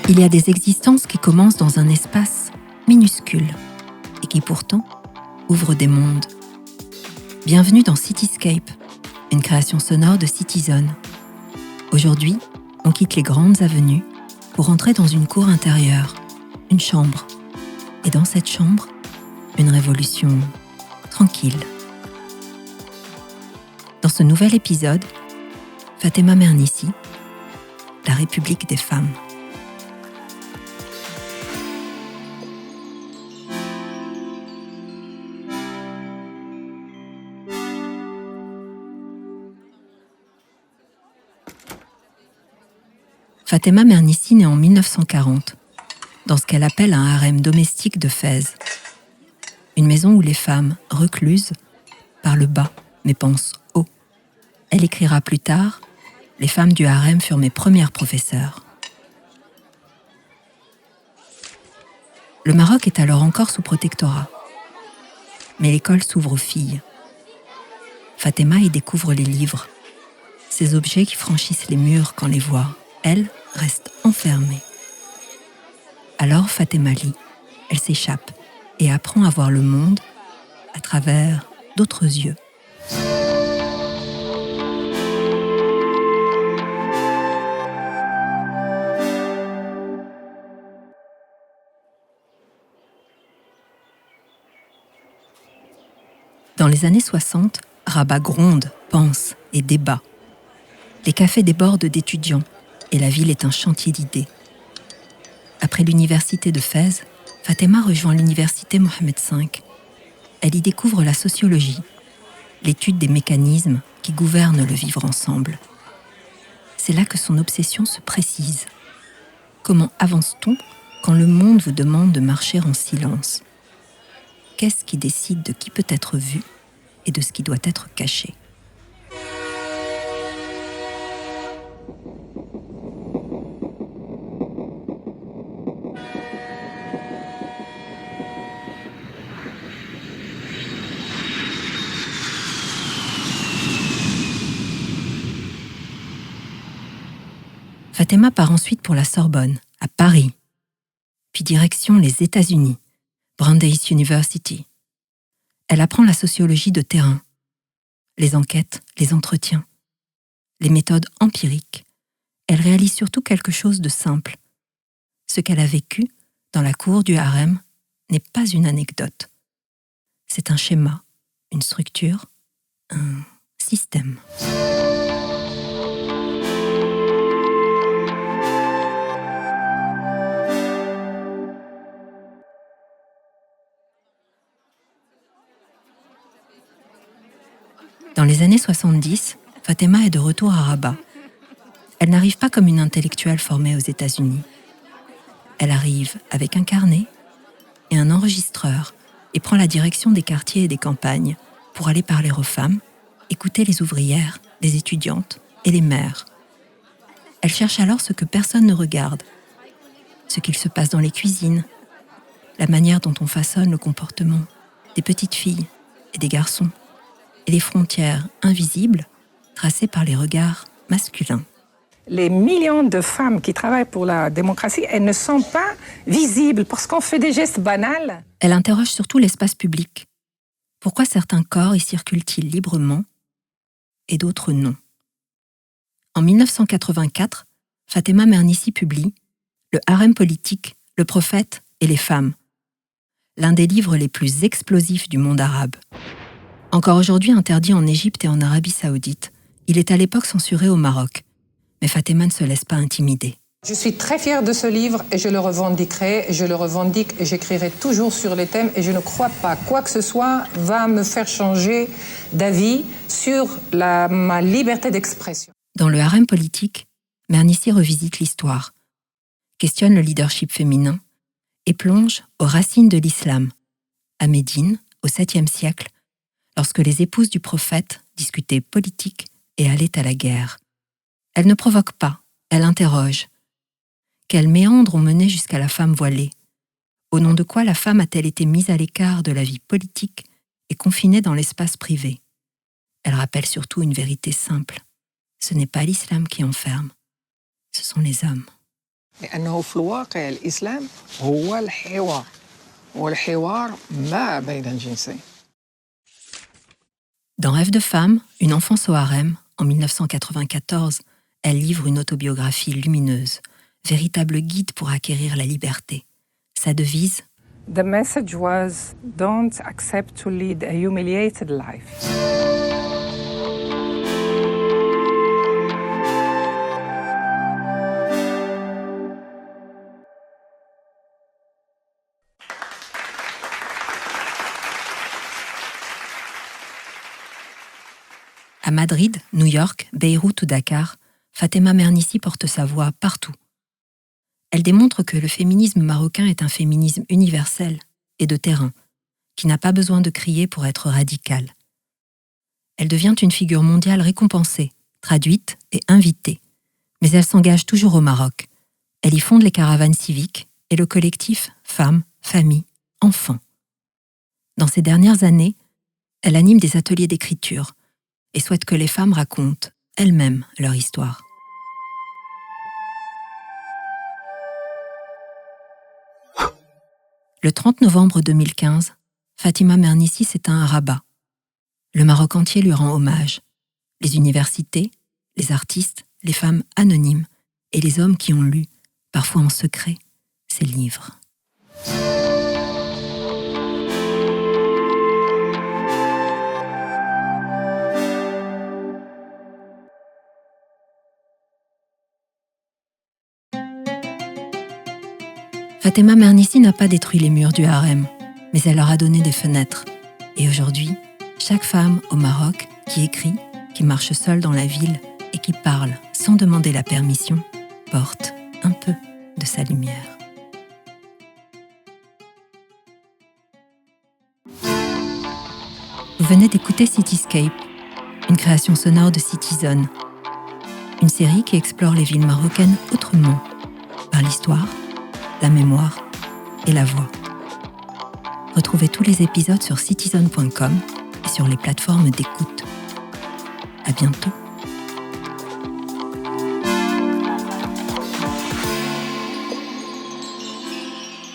Il y a des existences qui commencent dans un espace minuscule et qui pourtant ouvrent des mondes. Bienvenue dans Cityscape, une création sonore de Cityzone. Aujourd'hui, on quitte les grandes avenues pour entrer dans une cour intérieure, une chambre. Et dans cette chambre, une révolution tranquille. Dans ce nouvel épisode, Fatema Mernissi, la République des femmes. Fatema Mernissi naît en 1940, dans ce qu'elle appelle un harem domestique de Fès. Une maison où les femmes, recluses, parlent bas mais pensent haut. Elle écrira plus tard « Les femmes du harem furent mes premières professeurs ». Le Maroc est alors encore sous protectorat. Mais l'école s'ouvre aux filles. Fatema y découvre les livres, ces objets qui franchissent les murs quand les voit. Elle reste enfermée. Alors Fatema lit, elle s'échappe et apprend à voir le monde à travers d'autres yeux. Dans les années 60, Rabat gronde, pense et débat. Les cafés débordent d'étudiants et la ville est un chantier d'idées. Après l'université de Fès, Fatema rejoint l'université Mohammed V. Elle y découvre la sociologie, l'étude des mécanismes qui gouvernent le vivre ensemble. C'est là que son obsession se précise. Comment avance-t-on quand le monde vous demande de marcher en silence ? Qu'est-ce qui décide de qui peut être vu et de ce qui doit être caché ? Fatema part ensuite pour la Sorbonne, à Paris, puis direction les États-Unis, Brandeis University. Elle apprend la sociologie de terrain, les enquêtes, les entretiens, les méthodes empiriques. Elle réalise surtout quelque chose de simple. Ce qu'elle a vécu dans la cour du harem n'est pas une anecdote. C'est un schéma, une structure, un système. Dans les années 70, Fatema est de retour à Rabat. Elle n'arrive pas comme une intellectuelle formée aux États-Unis. Elle arrive avec un carnet et un enregistreur et prend la direction des quartiers et des campagnes pour aller parler aux femmes, écouter les ouvrières, les étudiantes et les mères. Elle cherche alors ce que personne ne regarde, ce qu'il se passe dans les cuisines, la manière dont on façonne le comportement des petites filles et des garçons, et les frontières invisibles tracées par les regards masculins. Les millions de femmes qui travaillent pour la démocratie, elles ne sont pas visibles parce qu'on fait des gestes banals. Elle interroge surtout l'espace public. Pourquoi certains corps y circulent-ils librement et d'autres non ? En 1984, Fatema Mernissi publie « Le harem politique, le prophète et les femmes », l'un des livres les plus explosifs du monde arabe. Encore aujourd'hui interdit en Égypte et en Arabie Saoudite, il est à l'époque censuré au Maroc. Mais Fatema ne se laisse pas intimider. Je suis très fière de ce livre et je le revendiquerai, je le revendique et j'écrirai toujours sur les thèmes et je ne crois pas quoi que ce soit va me faire changer d'avis sur ma liberté d'expression. Dans le harem politique, Mernissi revisite l'histoire, questionne le leadership féminin et plonge aux racines de l'islam, à Médine, au 7e siècle, lorsque les épouses du prophète discutaient politique et allaient à la guerre. Elle ne provoque pas, elle interroge. Quels méandres ont mené jusqu'à la femme voilée ? Au nom de quoi la femme a-t-elle été mise à l'écart de la vie politique et confinée dans l'espace privé ? Elle rappelle surtout une vérité simple. Ce n'est pas l'islam qui enferme, ce sont les hommes. لأنه في الواقع الإسلام هو الحوار والحوار ما بين الجنسين. Dans Rêve de femme, une enfance au harem, en 1994, elle livre une autobiographie lumineuse, véritable guide pour acquérir la liberté. Sa devise: The message was, don't accept to lead a humiliated life. À Madrid, New York, Beyrouth ou Dakar, Fatema Mernissi porte sa voix partout. Elle démontre que le féminisme marocain est un féminisme universel et de terrain, qui n'a pas besoin de crier pour être radical. Elle devient une figure mondiale récompensée, traduite et invitée. Mais elle s'engage toujours au Maroc. Elle y fonde les caravanes civiques et le collectif Femmes, Familles, Enfants. Dans ces dernières années, elle anime des ateliers d'écriture et souhaite que les femmes racontent elles-mêmes leur histoire. Le 30 novembre 2015, Fatema Mernissi s'éteint à Rabat. Le Maroc entier lui rend hommage. Les universités, les artistes, les femmes anonymes et les hommes qui ont lu, parfois en secret, ses livres. Fatema Mernissi n'a pas détruit les murs du harem, mais elle leur a donné des fenêtres. Et aujourd'hui, chaque femme au Maroc qui écrit, qui marche seule dans la ville et qui parle sans demander la permission, porte un peu de sa lumière. Vous venez d'écouter Cityscape, une création sonore de Citizen, une série qui explore les villes marocaines autrement, par l'histoire, la mémoire et la voix. Retrouvez tous les épisodes sur citizen.com et sur les plateformes d'écoute. À bientôt.